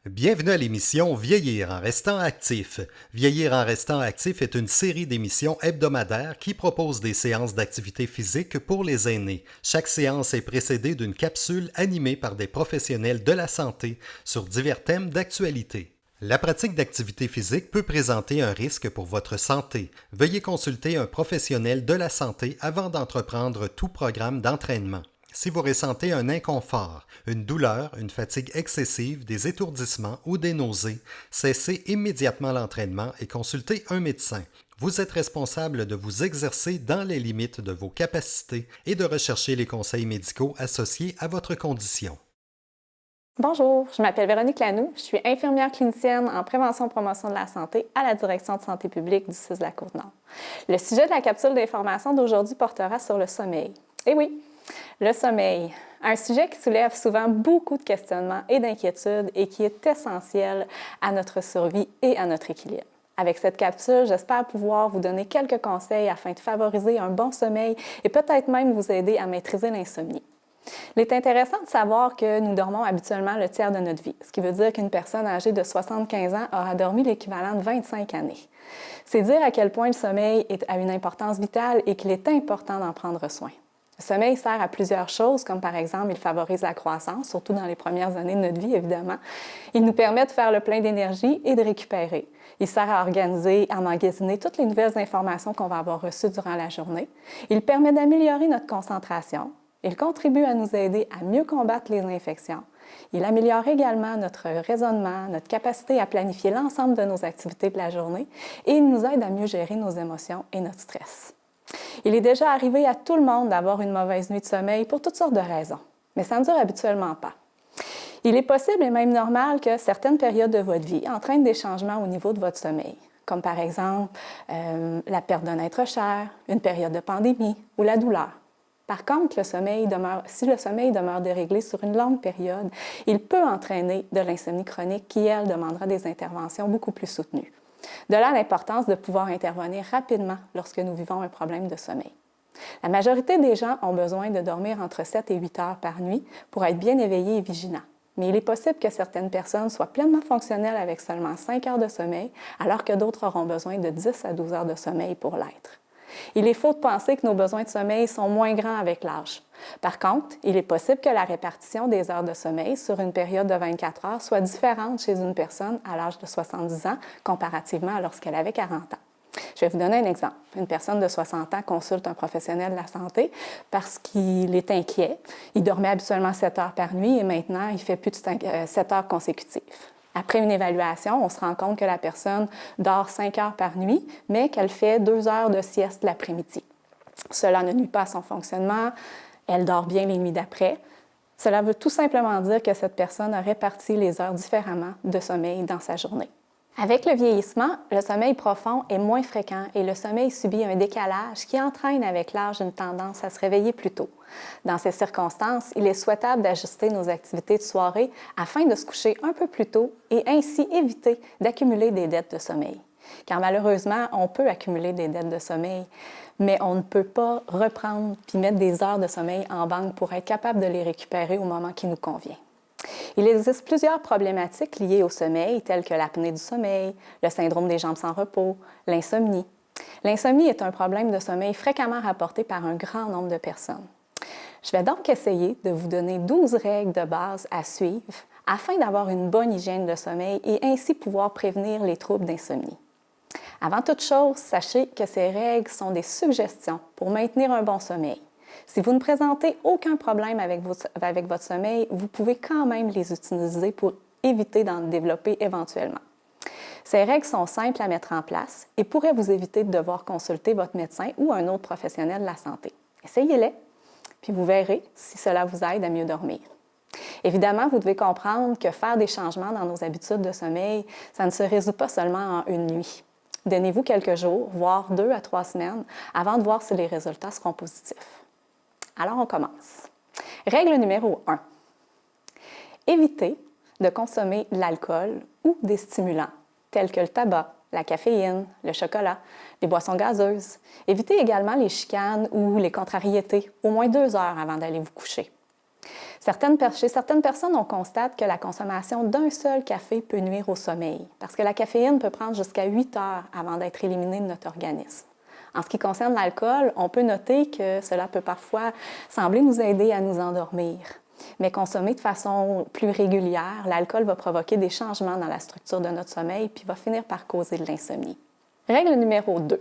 Bienvenue à l'émission Vieillir en restant actif. Vieillir en restant actif est une série d'émissions hebdomadaires qui propose des séances d'activité physique pour les aînés. Chaque séance est précédée d'une capsule animée par des professionnels de la santé sur divers thèmes d'actualité. La pratique d'activité physique peut présenter un risque pour votre santé. Veuillez consulter un professionnel de la santé avant d'entreprendre tout programme d'entraînement. Si vous ressentez un inconfort, une douleur, une fatigue excessive, des étourdissements ou des nausées, cessez immédiatement l'entraînement et consultez un médecin. Vous êtes responsable de vous exercer dans les limites de vos capacités et de rechercher les conseils médicaux associés à votre condition. Bonjour, je m'appelle Véronique Lanoux, je suis infirmière clinicienne en prévention et promotion de la santé à la Direction de santé publique du CIS de la Côte-Nord. Le sujet de la capsule d'information d'aujourd'hui portera sur le sommeil. Et oui, le sommeil, un sujet qui soulève souvent beaucoup de questionnements et d'inquiétudes et qui est essentiel à notre survie et à notre équilibre. Avec cette capsule, j'espère pouvoir vous donner quelques conseils afin de favoriser un bon sommeil et peut-être même vous aider à maîtriser l'insomnie. Il est intéressant de savoir que nous dormons habituellement le tiers de notre vie, ce qui veut dire qu'une personne âgée de 75 ans aura dormi l'équivalent de 25 années. C'est dire à quel point le sommeil a une importance vitale et qu'il est important d'en prendre soin. Le sommeil sert à plusieurs choses, comme par exemple, il favorise la croissance, surtout dans les premières années de notre vie, évidemment. Il nous permet de faire le plein d'énergie et de récupérer. Il sert à organiser, à emmagasiner toutes les nouvelles informations qu'on va avoir reçues durant la journée. Il permet d'améliorer notre concentration. Il contribue à nous aider à mieux combattre les infections. Il améliore également notre raisonnement, notre capacité à planifier l'ensemble de nos activités de la journée et il nous aide à mieux gérer nos émotions et notre stress. Il est déjà arrivé à tout le monde d'avoir une mauvaise nuit de sommeil pour toutes sortes de raisons, mais ça ne dure habituellement pas. Il est possible et même normal que certaines périodes de votre vie entraînent des changements au niveau de votre sommeil, comme par exemple la perte d'un être cher, une période de pandémie ou la douleur. Par contre, si le sommeil demeure déréglé sur une longue période, il peut entraîner de l'insomnie chronique qui, elle, demandera des interventions beaucoup plus soutenues. De là l'importance de pouvoir intervenir rapidement lorsque nous vivons un problème de sommeil. La majorité des gens ont besoin de dormir entre 7 et 8 heures par nuit pour être bien éveillés et vigilants. Mais il est possible que certaines personnes soient pleinement fonctionnelles avec seulement 5 heures de sommeil, alors que d'autres auront besoin de 10 à 12 heures de sommeil pour l'être. Il est faux de penser que nos besoins de sommeil sont moins grands avec l'âge. Par contre, il est possible que la répartition des heures de sommeil sur une période de 24 heures soit différente chez une personne à l'âge de 70 ans comparativement à lorsqu'elle avait 40 ans. Je vais vous donner un exemple. Une personne de 60 ans consulte un professionnel de la santé parce qu'il est inquiet. Il dormait habituellement 7 heures par nuit et maintenant, il fait plus de 7 heures consécutives. Après une évaluation, on se rend compte que la personne dort 5 heures par nuit, mais qu'elle fait 2 heures de sieste l'après-midi. Cela ne nuit pas à son fonctionnement, elle dort bien les nuits d'après. Cela veut tout simplement dire que cette personne a réparti les heures différemment de sommeil dans sa journée. Avec le vieillissement, le sommeil profond est moins fréquent et le sommeil subit un décalage qui entraîne avec l'âge une tendance à se réveiller plus tôt. Dans ces circonstances, il est souhaitable d'ajuster nos activités de soirée afin de se coucher un peu plus tôt et ainsi éviter d'accumuler des dettes de sommeil. Car malheureusement, on peut accumuler des dettes de sommeil, mais on ne peut pas reprendre puis mettre des heures de sommeil en banque pour être capable de les récupérer au moment qui nous convient. Il existe plusieurs problématiques liées au sommeil, telles que l'apnée du sommeil, le syndrome des jambes sans repos, l'insomnie. L'insomnie est un problème de sommeil fréquemment rapporté par un grand nombre de personnes. Je vais donc essayer de vous donner 12 règles de base à suivre afin d'avoir une bonne hygiène de sommeil et ainsi pouvoir prévenir les troubles d'insomnie. Avant toute chose, sachez que ces règles sont des suggestions pour maintenir un bon sommeil. Si vous ne présentez aucun problème avec votre sommeil, vous pouvez quand même les utiliser pour éviter d'en développer éventuellement. Ces règles sont simples à mettre en place et pourraient vous éviter de devoir consulter votre médecin ou un autre professionnel de la santé. Essayez-les, puis vous verrez si cela vous aide à mieux dormir. Évidemment, vous devez comprendre que faire des changements dans nos habitudes de sommeil, ça ne se résout pas seulement en une nuit. Donnez-vous quelques jours, voire 2 à 3 semaines, avant de voir si les résultats seront positifs. Alors, on commence. Règle numéro 1. Évitez de consommer de l'alcool ou des stimulants, tels que le tabac, la caféine, le chocolat, les boissons gazeuses. Évitez également les chicanes ou les contrariétés, au moins 2 heures avant d'aller vous coucher. Chez certaines personnes, on constate que la consommation d'un seul café peut nuire au sommeil, parce que la caféine peut prendre jusqu'à 8 heures avant d'être éliminée de notre organisme. En ce qui concerne l'alcool, on peut noter que cela peut parfois sembler nous aider à nous endormir. Mais consommé de façon plus régulière, l'alcool va provoquer des changements dans la structure de notre sommeil puis va finir par causer de l'insomnie. Règle numéro 2.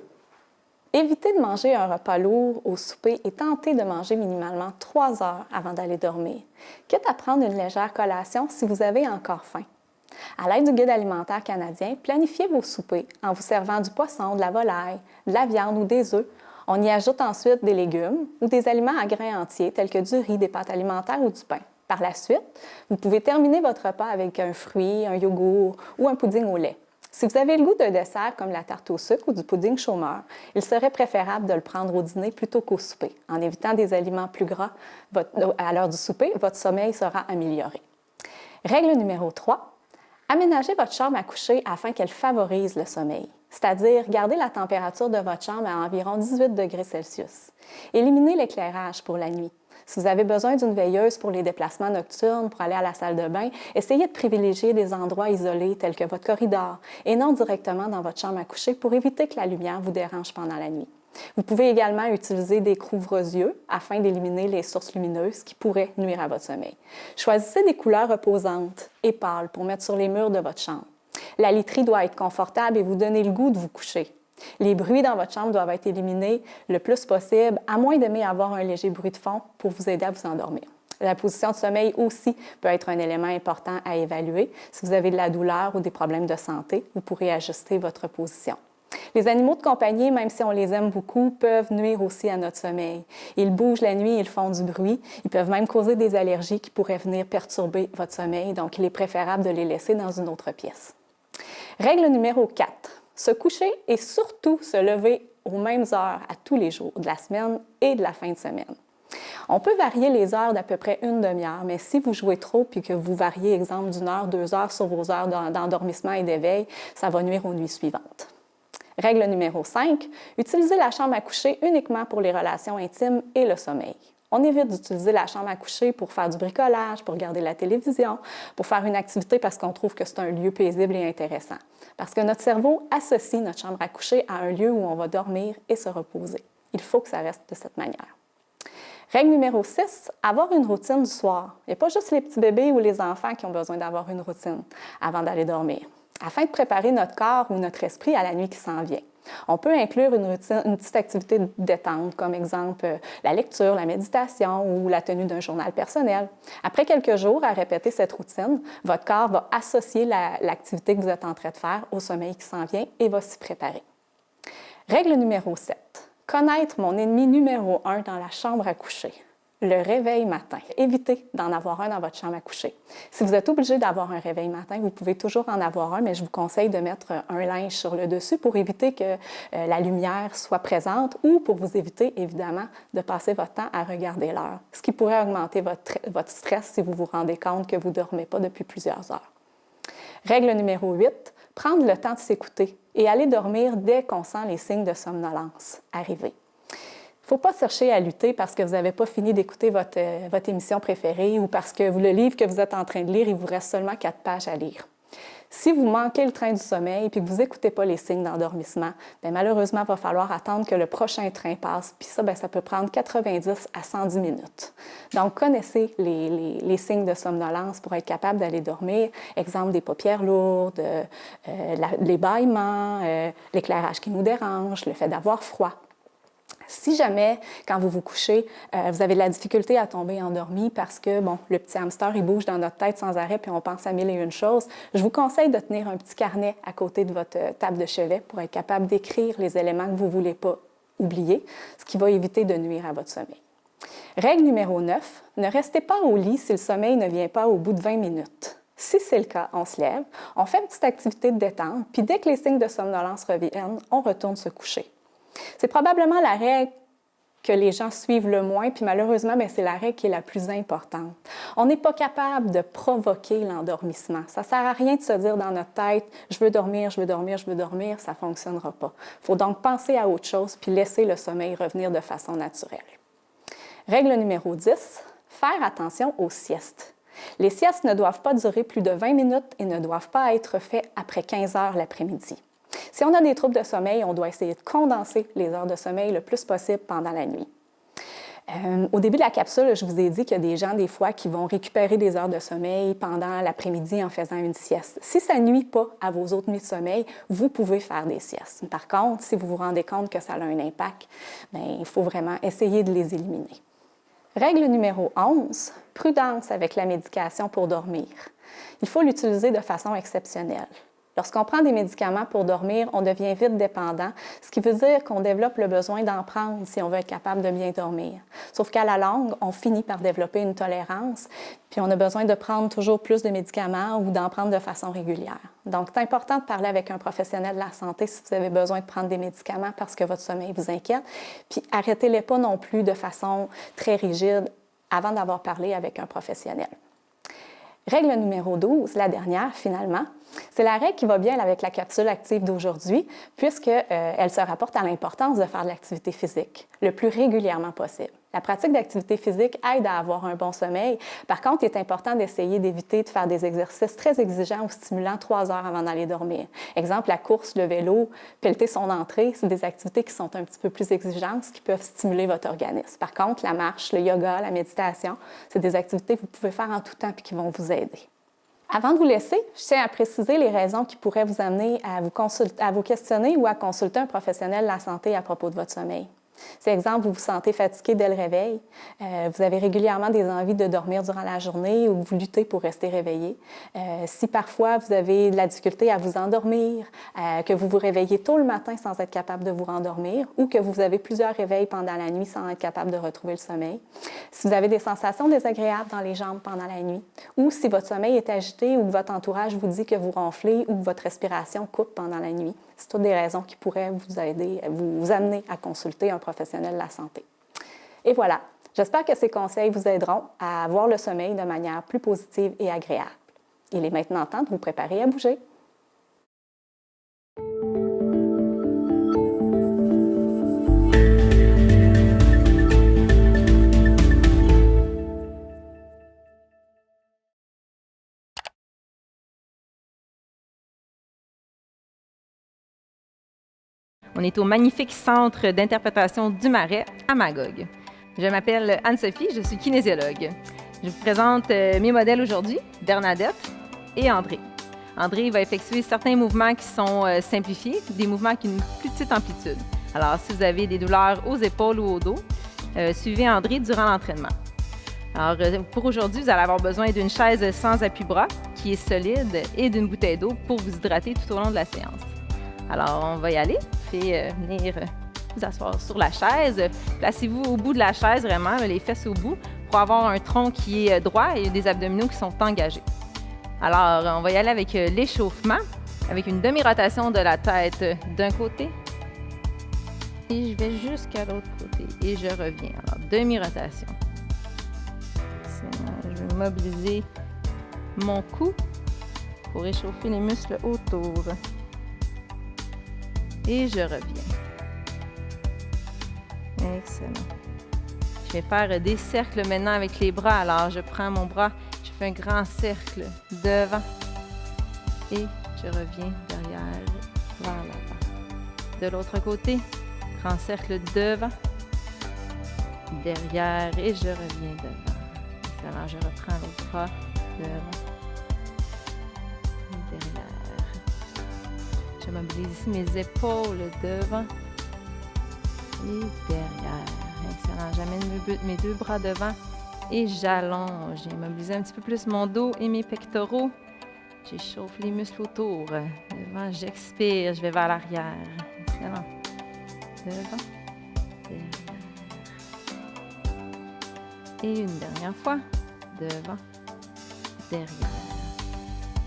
Évitez de manger un repas lourd au souper et tentez de manger minimalement 3 heures avant d'aller dormir, quitte à prendre une légère collation si vous avez encore faim. À l'aide du Guide alimentaire canadien, planifiez vos soupers en vous servant du poisson, de la volaille, de la viande ou des œufs. On y ajoute ensuite des légumes ou des aliments à grains entiers tels que du riz, des pâtes alimentaires ou du pain. Par la suite, vous pouvez terminer votre repas avec un fruit, un yogourt ou un pudding au lait. Si vous avez le goût d'un dessert comme la tarte au sucre ou du pudding chômeur, il serait préférable de le prendre au dîner plutôt qu'au souper. En évitant des aliments plus gras à l'heure du souper, votre sommeil sera amélioré. Règle numéro 3. Aménagez votre chambre à coucher afin qu'elle favorise le sommeil, c'est-à-dire gardez la température de votre chambre à environ 18 degrés Celsius. Éliminez l'éclairage pour la nuit. Si vous avez besoin d'une veilleuse pour les déplacements nocturnes, pour aller à la salle de bain, essayez de privilégier des endroits isolés tels que votre corridor et non directement dans votre chambre à coucher pour éviter que la lumière vous dérange pendant la nuit. Vous pouvez également utiliser des couvre-yeux afin d'éliminer les sources lumineuses qui pourraient nuire à votre sommeil. Choisissez des couleurs reposantes et pâles pour mettre sur les murs de votre chambre. La literie doit être confortable et vous donner le goût de vous coucher. Les bruits dans votre chambre doivent être éliminés le plus possible, à moins d'aimer avoir un léger bruit de fond pour vous aider à vous endormir. La position de sommeil aussi peut être un élément important à évaluer. Si vous avez de la douleur ou des problèmes de santé, vous pourrez ajuster votre position. Les animaux de compagnie, même si on les aime beaucoup, peuvent nuire aussi à notre sommeil. Ils bougent la nuit, ils font du bruit. Ils peuvent même causer des allergies qui pourraient venir perturber votre sommeil. Donc, il est préférable de les laisser dans une autre pièce. Règle numéro 4. Se coucher et surtout se lever aux mêmes heures à tous les jours de la semaine et de la fin de semaine. On peut varier les heures d'à peu près une demi-heure, mais si vous jouez trop puis que vous variez, exemple, d'1 heure, 2 heures sur vos heures d'endormissement et d'éveil, ça va nuire aux nuits suivantes. Règle numéro 5. Utilisez la chambre à coucher uniquement pour les relations intimes et le sommeil. On évite d'utiliser la chambre à coucher pour faire du bricolage, pour regarder la télévision, pour faire une activité parce qu'on trouve que c'est un lieu paisible et intéressant. Parce que notre cerveau associe notre chambre à coucher à un lieu où on va dormir et se reposer. Il faut que ça reste de cette manière. Règle numéro 6, avoir une routine du soir. Il n'y a pas juste les petits bébés ou les enfants qui ont besoin d'avoir une routine avant d'aller dormir, afin de préparer notre corps ou notre esprit à la nuit qui s'en vient. On peut inclure une petite activité de détente, comme exemple la lecture, la méditation ou la tenue d'un journal personnel. Après quelques jours à répéter cette routine, votre corps va associer l'activité que vous êtes en train de faire au sommeil qui s'en vient et va s'y préparer. Règle numéro 7. Connaître mon ennemi numéro 1 dans la chambre à coucher. Le réveil matin. Évitez d'en avoir un dans votre chambre à coucher. Si vous êtes obligé d'avoir un réveil matin, vous pouvez toujours en avoir un, mais je vous conseille de mettre un linge sur le dessus pour éviter que la lumière soit présente ou pour vous éviter, évidemment, de passer votre temps à regarder l'heure, ce qui pourrait augmenter votre stress si vous vous rendez compte que vous ne dormez pas depuis plusieurs heures. Règle numéro 8, prendre le temps de s'écouter et aller dormir dès qu'on sent les signes de somnolence arriver. Il ne faut pas chercher à lutter parce que vous n'avez pas fini d'écouter votre émission préférée ou parce que le livre que vous êtes en train de lire, il vous reste seulement 4 pages à lire. Si vous manquez le train du sommeil et que vous n'écoutez pas les signes d'endormissement, malheureusement, il va falloir attendre que le prochain train passe. Puis ça peut prendre 90 à 110 minutes. Donc, connaissez les signes de somnolence pour être capable d'aller dormir. Exemple, des paupières lourdes, les bâillements, l'éclairage qui nous dérange, le fait d'avoir froid. Si jamais, quand vous vous couchez, vous avez de la difficulté à tomber endormi parce que, le petit hamster, il bouge dans notre tête sans arrêt puis on pense à 1001 choses, je vous conseille de tenir un petit carnet à côté de votre table de chevet pour être capable d'écrire les éléments que vous ne voulez pas oublier, ce qui va éviter de nuire à votre sommeil. Règle numéro 9, ne restez pas au lit si le sommeil ne vient pas au bout de 20 minutes. Si c'est le cas, on se lève, on fait une petite activité de détente, puis dès que les signes de somnolence reviennent, on retourne se coucher. C'est probablement la règle que les gens suivent le moins, puis malheureusement, c'est la règle qui est la plus importante. On n'est pas capable de provoquer l'endormissement. Ça ne sert à rien de se dire dans notre tête « je veux dormir, je veux dormir, je veux dormir », ça ne fonctionnera pas. Il faut donc penser à autre chose, puis laisser le sommeil revenir de façon naturelle. Règle numéro 10, Faire attention aux siestes. Les siestes ne doivent pas durer plus de 20 minutes et ne doivent pas être faites après 15 heures l'après-midi. Si on a des troubles de sommeil, on doit essayer de condenser les heures de sommeil le plus possible pendant la nuit. Au début de la capsule, je vous ai dit qu'il y a des gens, des fois, qui vont récupérer des heures de sommeil pendant l'après-midi en faisant une sieste. Si ça ne nuit pas à vos autres nuits de sommeil, vous pouvez faire des siestes. Par contre, si vous vous rendez compte que ça a un impact, bien, il faut vraiment essayer de les éliminer. Règle numéro 11, prudence avec la médication pour dormir. Il faut l'utiliser de façon exceptionnelle. Lorsqu'on prend des médicaments pour dormir, on devient vite dépendant, ce qui veut dire qu'on développe le besoin d'en prendre si on veut être capable de bien dormir. Sauf qu'à la longue, on finit par développer une tolérance, puis on a besoin de prendre toujours plus de médicaments ou d'en prendre de façon régulière. Donc, c'est important de parler avec un professionnel de la santé si vous avez besoin de prendre des médicaments parce que votre sommeil vous inquiète, puis arrêtez-les pas non plus de façon très rigide avant d'avoir parlé avec un professionnel. Règle numéro 12, la dernière finalement, c'est la règle qui va bien avec la capsule active d'aujourd'hui puisqu'elle se rapporte à l'importance de faire de l'activité physique le plus régulièrement possible. La pratique d'activité physique aide à avoir un bon sommeil. Par contre, il est important d'essayer d'éviter de faire des exercices très exigeants ou stimulants 3 heures avant d'aller dormir. Exemple, la course, le vélo, pelleter son entrée, c'est des activités qui sont un petit peu plus exigeantes, qui peuvent stimuler votre organisme. Par contre, la marche, le yoga, la méditation, c'est des activités que vous pouvez faire en tout temps et qui vont vous aider. Avant de vous laisser, je tiens à préciser les raisons qui pourraient vous amener à vous questionner ou à consulter un professionnel de la santé à propos de votre sommeil. Si, exemple, vous vous sentez fatigué dès le réveil, vous avez régulièrement des envies de dormir durant la journée ou vous luttez pour rester réveillé. Si parfois vous avez de la difficulté à vous endormir, que vous vous réveillez tôt le matin sans être capable de vous rendormir ou que vous avez plusieurs réveils pendant la nuit sans être capable de retrouver le sommeil. Si vous avez des sensations désagréables dans les jambes pendant la nuit ou si votre sommeil est agité ou que votre entourage vous dit que vous ronflez ou que votre respiration coupe pendant la nuit. C'est toutes des raisons qui pourraient vous aider, vous amener à consulter un professionnel de la santé. Et voilà, j'espère que ces conseils vous aideront à avoir le sommeil de manière plus positive et agréable. Il est maintenant temps de vous préparer à bouger. On est au magnifique centre d'interprétation du Marais à Magog. Je m'appelle Anne-Sophie, je suis kinésiologue. Je vous présente mes modèles aujourd'hui, Bernadette et André. André va effectuer certains mouvements qui sont simplifiés, des mouvements avec une plus petite amplitude. Alors, si vous avez des douleurs aux épaules ou au dos, suivez André durant l'entraînement. Alors, pour aujourd'hui, vous allez avoir besoin d'une chaise sans appui-bras qui est solide et d'une bouteille d'eau pour vous hydrater tout au long de la séance. Alors, on va y aller. Venir vous asseoir sur la chaise. Placez-vous au bout de la chaise, vraiment, les fesses au bout, pour avoir un tronc qui est droit et des abdominaux qui sont engagés. Alors, on va y aller avec l'échauffement, avec une demi-rotation de la tête d'un côté. Et je vais jusqu'à l'autre côté et je reviens. Alors, demi-rotation. Je vais mobiliser mon cou pour échauffer les muscles autour. Et je reviens. Excellent. Je vais faire des cercles maintenant avec les bras. Alors, je prends mon bras, je fais un grand cercle devant et je reviens derrière, vers l'avant. De l'autre côté, grand cercle devant, derrière et je reviens devant. Excellent. Je reprends l'autre bras devant et derrière. Je mobilise ici mes épaules devant et derrière. Excellent. J'amène mes deux bras devant et j'allonge. J'ai mobilisé un petit peu plus mon dos et mes pectoraux. J'échauffe les muscles autour. Devant, j'expire, je vais vers l'arrière. Excellent. Devant, derrière. Et une dernière fois. Devant, derrière.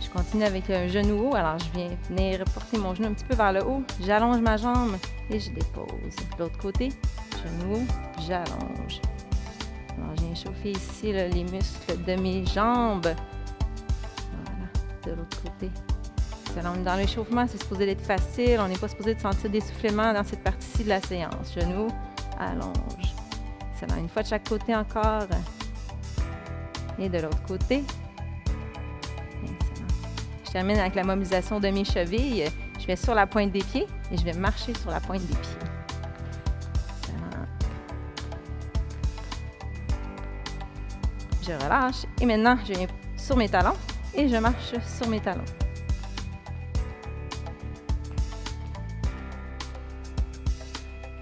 Je continue avec un genou haut, alors je viens venir porter mon genou un petit peu vers le haut. J'allonge ma jambe et je dépose. De l'autre côté, genou haut, j'allonge. Alors, je viens chauffer ici là, les muscles de mes jambes. Voilà, de l'autre côté. Dans l'échauffement, c'est supposé d'être facile. On n'est pas supposé de sentir d'essoufflement dans cette partie-ci de la séance. Genou haut, allonge. Excellent. Une fois de chaque côté encore. Et de l'autre côté. Excellent. Je termine avec la mobilisation de mes chevilles. Je vais sur la pointe des pieds et je vais marcher sur la pointe des pieds. Excellent. Je relâche et maintenant, je viens sur mes talons et je marche sur mes talons.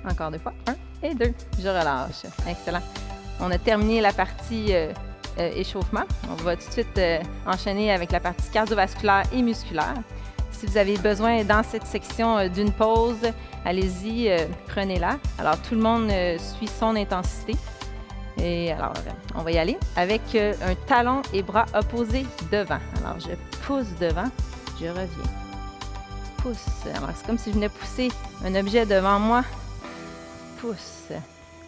Encore 2 fois. 1 et 2. Je relâche. Excellent. On a terminé la partie échauffement. On va tout de suite enchaîner avec la partie cardiovasculaire et musculaire. Si vous avez besoin dans cette section d'une pause, allez-y, prenez-la. Alors, tout le monde suit son intensité. Et alors, on va y aller avec un talon et bras opposés devant. Alors, je pousse devant, je reviens. Pousse. Alors, c'est comme si je venais pousser un objet devant moi. Pousse.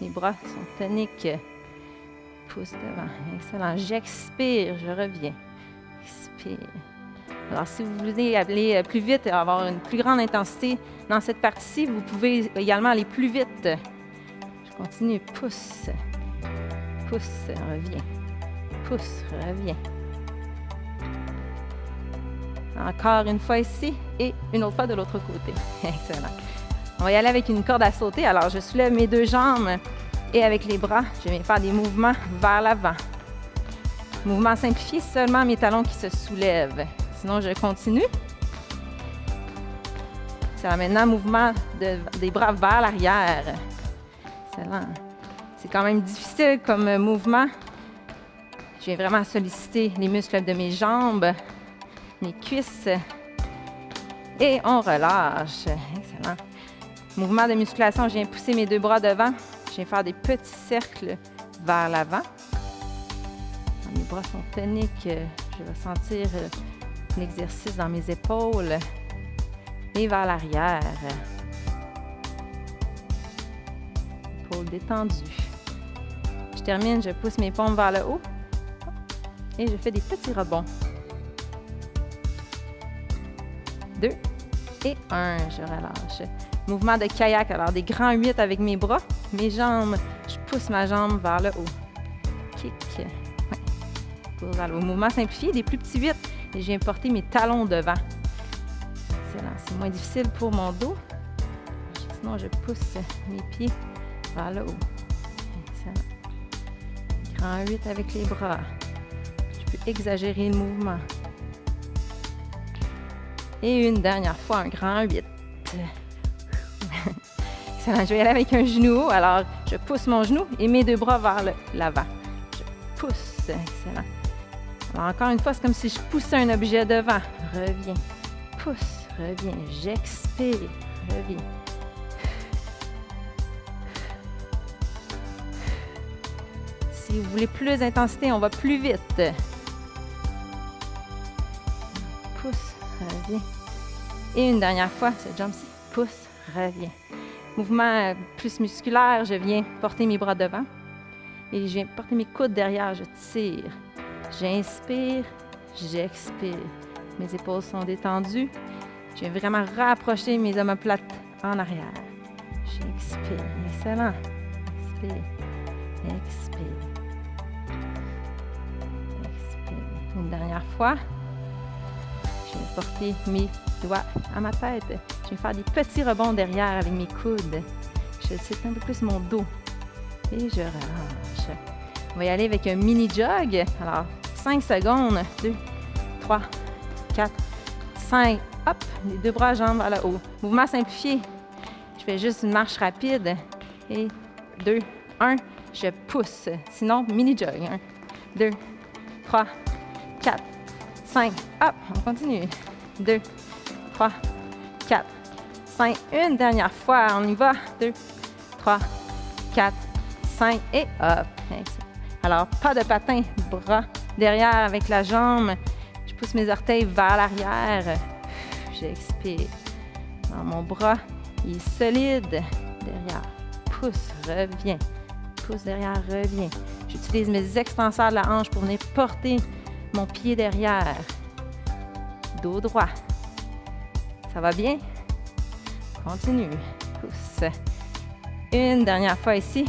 Mes bras sont toniques. Pousse devant. Excellent. J'expire, je reviens. Expire. Alors, si vous voulez aller plus vite et avoir une plus grande intensité dans cette partie-ci, vous pouvez également aller plus vite. Je continue. Pousse. Pousse, reviens. Pousse, reviens. Encore une fois ici et une autre fois de l'autre côté. Excellent. On va y aller avec une corde à sauter. Alors, je soulève mes 2 jambes et avec les bras, je vais faire des mouvements vers l'avant. Mouvement simplifié, seulement mes talons qui se soulèvent. Sinon, je continue. C'est maintenant mouvement des bras vers l'arrière. Excellent. C'est quand même difficile comme mouvement. Je viens vraiment solliciter les muscles de mes jambes, mes cuisses. Et on relâche. Excellent. Mouvement de musculation, je viens pousser mes 2 bras devant. Je viens faire des petits cercles vers l'avant. Mes bras sont toniques. Je vais sentir l'exercice dans mes épaules et vers l'arrière. Épaules détendues. Je termine, je pousse mes paumes vers le haut et je fais des petits rebonds. 2 et 1, je relâche. Mouvement de kayak, alors des grands 8 avec mes bras, mes jambes, je pousse ma jambe vers le haut. Kick. Pour vers le haut. Mouvement simplifié, des plus petits 8 et je viens porter mes talons devant. Excellent, c'est moins difficile pour mon dos. Sinon, je pousse mes pieds vers le haut. Excellent. Grand 8 avec les bras. Je peux exagérer le mouvement. Et une dernière fois, un grand 8. Excellent. Je vais aller avec un genou haut. Alors, je pousse mon genou et mes 2 bras vers l'avant. Je pousse. Excellent. Alors, encore une fois, c'est comme si je poussais un objet devant. Reviens. Pousse. Reviens. J'expire. Reviens. Si vous voulez plus d'intensité, on va plus vite. Pousse, reviens. Et une dernière fois, ce jump-ci. Pousse, reviens. Mouvement plus musculaire, je viens porter mes bras devant. Et je viens porter mes coudes derrière, je tire. J'inspire, j'expire. Mes épaules sont détendues. Je viens vraiment rapprocher mes omoplates en arrière. J'expire. Excellent. Expire. Expire. Expire. Une dernière fois. Je viens porter mes doigts à ma tête. Je vais faire des petits rebonds derrière avec mes coudes. Je tire un peu plus mon dos. Et je relâche. On va y aller avec un mini jog. Alors, 5 secondes. 2, 3, 4, 5. Hop, les 2 bras, jambes vers le haut. Mouvement simplifié. Je fais juste une marche rapide. Et 2, 1, je pousse. Sinon, mini jog. 1, 2, 3, 4, 5. Hop, on continue. 2, 3, 4, 5. Une dernière fois, on y va. 2, 3, 4, 5 et hop. Alors, pas de patin, bras derrière avec la jambe. Je pousse mes orteils vers l'arrière. J'expire. Alors, mon bras, il est solide derrière. Pousse, reviens. Pousse derrière, reviens. J'utilise mes extenseurs de la hanche pour venir porter mon pied derrière. Dos droit. Ça va bien? Continue. Pousse. Une dernière fois ici.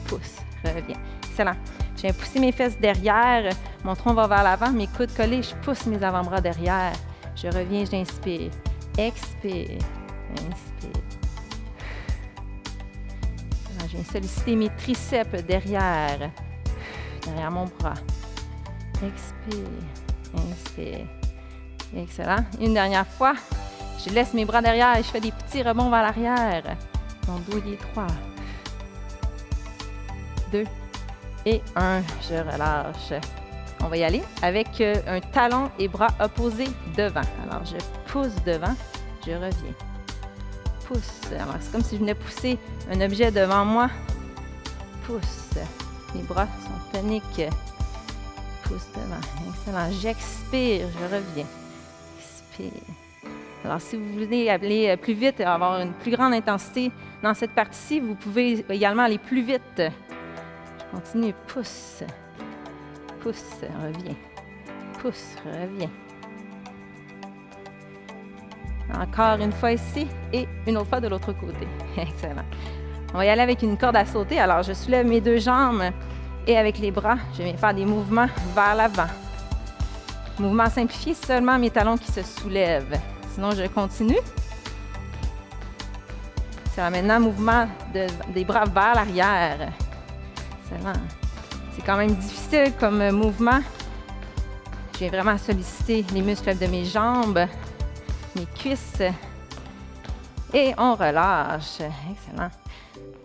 Pousse. Reviens. Excellent. Je Je viens pousser mes fesses derrière, mon tronc va vers l'avant, mes coudes collés, je pousse mes avant-bras derrière. Je reviens, j'inspire. Expire. Inspire. Alors, je viens solliciter mes triceps derrière mon bras. Expire. Inspire. Excellent. Une dernière fois. Je laisse mes bras derrière et je fais des petits rebonds vers l'arrière. Mon dos il est droit. 2 et 1. Je relâche. On va y aller avec un talon et bras opposés devant. Alors, je pousse devant, je reviens. Pousse. Alors, c'est comme si je venais pousser un objet devant moi. Pousse. Mes bras sont toniques. Pousse devant. Excellent. J'expire, je reviens. Expire. Alors, si vous voulez aller plus vite et avoir une plus grande intensité dans cette partie-ci, vous pouvez également aller plus vite. Je continue. Pousse. Pousse, reviens. Pousse, reviens. Encore une fois ici et une autre fois de l'autre côté. Excellent. On va y aller avec une corde à sauter. Alors, je soulève mes 2 jambes et avec les bras, je vais faire des mouvements vers l'avant. Mouvement simplifié, seulement mes talons qui se soulèvent. Sinon, je continue. C'est maintenant mouvement des bras vers l'arrière. Excellent. C'est quand même difficile comme mouvement. Je viens vraiment solliciter les muscles de mes jambes, mes cuisses. Et on relâche. Excellent.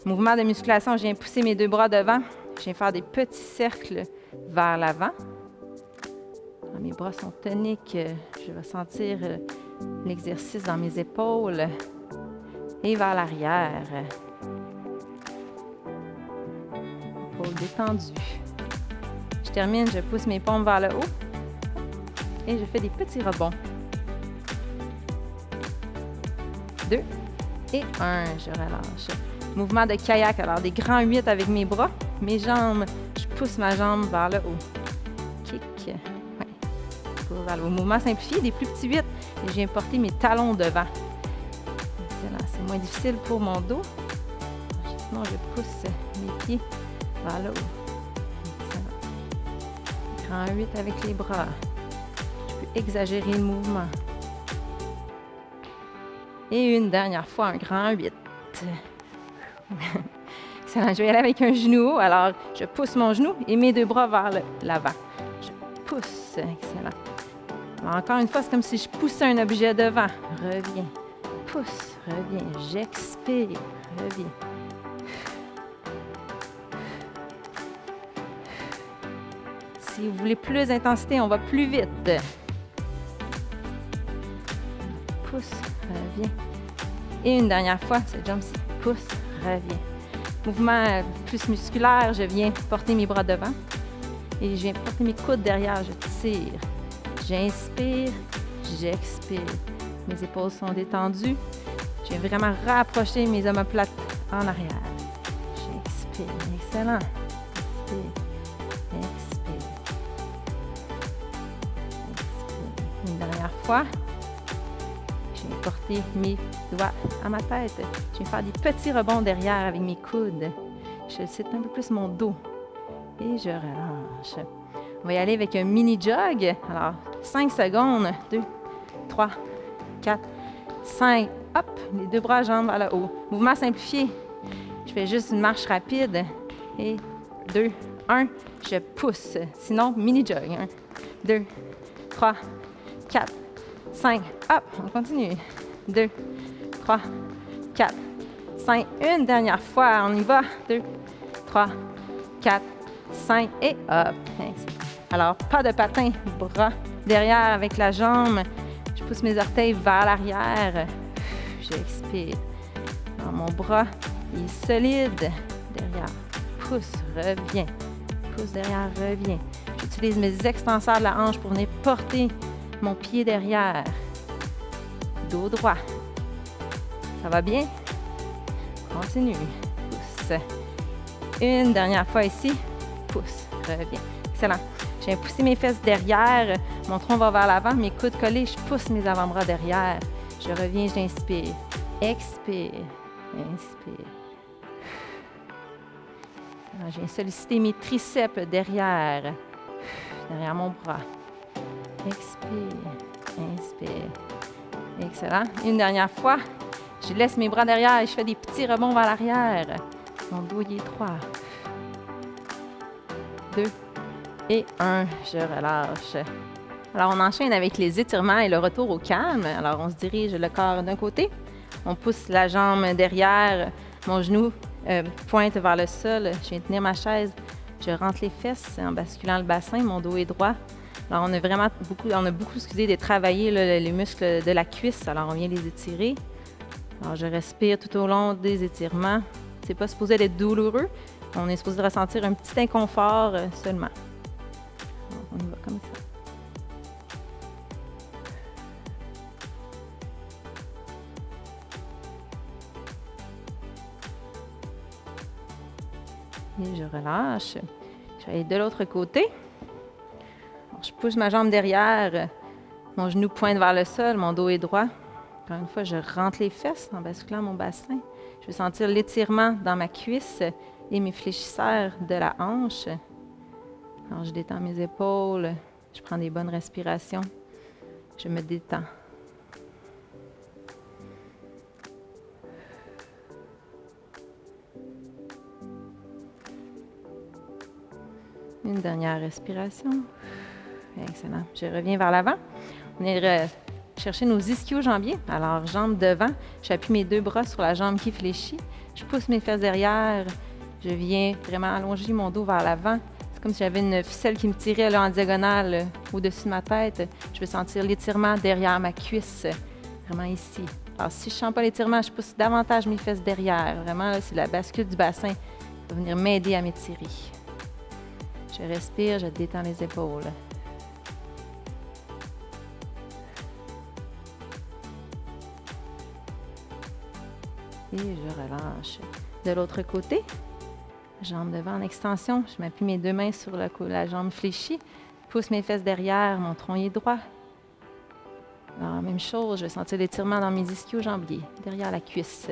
Mouvement de musculation, je viens pousser mes 2 bras devant. Je viens faire des petits cercles vers l'avant. Mes bras sont toniques. Je vais sentir l'exercice dans mes épaules et vers l'arrière. Épaules détendues. Je termine, je pousse mes paumes vers le haut et je fais des petits rebonds. 2 et 1, je relâche. Mouvement de kayak, alors des grands 8 avec mes bras, mes jambes, je pousse ma jambe vers le haut. Kick. Ouais. Vers le haut. Mouvement simplifié, des plus petits 8 et je viens porter mes talons devant. Excellent. C'est moins difficile pour mon dos. Sinon, je pousse mes pieds vers le haut. Excellent. Grand 8 avec les bras. Je peux exagérer le mouvement. Et une dernière fois, un grand 8. Excellent. Je vais aller avec un genou haut. Alors, je pousse mon genou et mes 2 bras vers l'avant. Je pousse. Excellent. Alors, encore une fois, c'est comme si je poussais un objet devant. Reviens. Pousse. Reviens. J'expire. Reviens. Si vous voulez plus d'intensité, on va plus vite. Pousse. Reviens. Et une dernière fois, ce jump-ci. Pousse. Reviens. Mouvement plus musculaire, je viens porter mes bras devant et je viens porter mes coudes derrière, je tire. J'inspire, j'expire. Mes épaules sont détendues. Je viens vraiment rapprocher mes omoplates en arrière. J'expire. Excellent. Expire. Expire. Expire. Une dernière fois. Je viens porter mes doigts à ma tête. Je vais faire des petits rebonds derrière avec mes coudes. Je sollicite un peu plus mon dos. Et je relâche. On va y aller avec un mini jog. Alors, 5 secondes. 2, 3, 4, 5. Hop, les 2 bras, jambes vers le haut. Mouvement simplifié. Je fais juste une marche rapide. Et 2, 1, je pousse. Sinon, mini jog. 1, 2, 3, 4, 5. Hop, on continue. 2, 3, 4, 5. Une dernière fois, on y va. 2, 3, 4, 5 et hop. Alors, pas de patin, bras derrière avec la jambe. Je pousse mes orteils vers l'arrière. J'expire. Alors, mon bras il est solide derrière. Pousse, reviens. Pousse derrière, reviens. J'utilise mes extenseurs de la hanche pour venir porter mon pied derrière. Dos droit. Ça va bien? Continue. Pousse. Une dernière fois ici. Pousse. Reviens. Excellent. Je viens pousser mes fesses derrière. Mon tronc va vers l'avant. Mes coudes collés. Je pousse mes avant-bras derrière. Je reviens, j'inspire. Expire. Inspire. Alors, je viens solliciter mes triceps derrière mon bras. Expire, inspire. Excellent. Une dernière fois. Je laisse mes bras derrière et je fais des petits rebonds vers l'arrière. Mon dos est droit. 2 et 1. Je relâche. Alors, on enchaîne avec les étirements et le retour au calme. Alors, on se dirige le corps d'un côté. On pousse la jambe derrière. Mon genou pointe vers le sol. Je viens tenir ma chaise. Je rentre les fesses en basculant le bassin. Mon dos est droit. Alors, on a beaucoup de travailler les muscles de la cuisse. Alors, on vient les étirer. Alors, je respire tout au long des étirements. C'est pas supposé être douloureux. On est supposé ressentir un petit inconfort seulement. Alors, on y va comme ça. Et je relâche. Je vais aller de l'autre côté. Alors, je pousse ma jambe derrière. Mon genou pointe vers le sol. Mon dos est droit. Encore une fois, je rentre les fesses en basculant mon bassin. Je vais sentir l'étirement dans ma cuisse et mes fléchisseurs de la hanche. Alors, je détends mes épaules. Je prends des bonnes respirations. Je me détends. Une dernière respiration. Excellent. Je reviens vers l'avant. On est chercher nos ischio-jambiers. Alors, jambes devant. J'appuie mes 2 bras sur la jambe qui fléchit. Je pousse mes fesses derrière. Je viens vraiment allonger mon dos vers l'avant. C'est comme si j'avais une ficelle qui me tirait là, en diagonale au-dessus de ma tête. Je vais sentir l'étirement derrière ma cuisse. Vraiment ici. Alors, si je ne sens pas l'étirement, je pousse davantage mes fesses derrière. Vraiment, là, c'est la bascule du bassin qui va venir m'aider à m'étirer. Je respire, je détends les épaules. Et je relâche. De l'autre côté, jambe devant en extension. Je m'appuie mes 2 mains sur la jambe fléchie. Je pousse mes fesses derrière, mon tronc est droit. Alors, même chose, je vais sentir l'étirement dans mes ischio-jambiers, derrière la cuisse.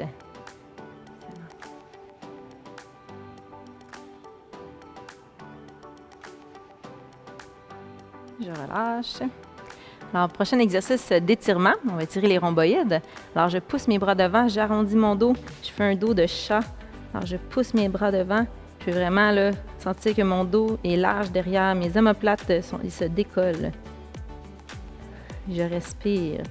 Je relâche. Alors, prochain exercice d'étirement. On va étirer les rhomboïdes. Alors, je pousse mes bras devant, j'arrondis mon dos. Je fais un dos de chat. Alors, je pousse mes bras devant. Je vais vraiment là, sentir que mon dos est large derrière. Mes omoplates ils se décollent. Je respire.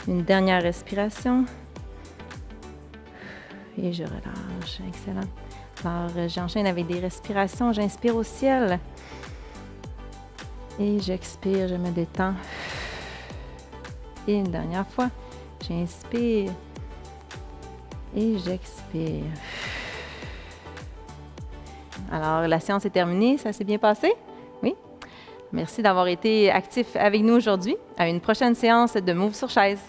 Une dernière respiration. Et je relâche. Excellent. Alors, j'enchaîne avec des respirations. J'inspire au ciel. Et j'expire, je me détends. Et une dernière fois, j'inspire. Et j'expire. Alors, la séance est terminée. Ça s'est bien passé? Oui? Merci d'avoir été actif avec nous aujourd'hui. À une prochaine séance de Move sur chaise.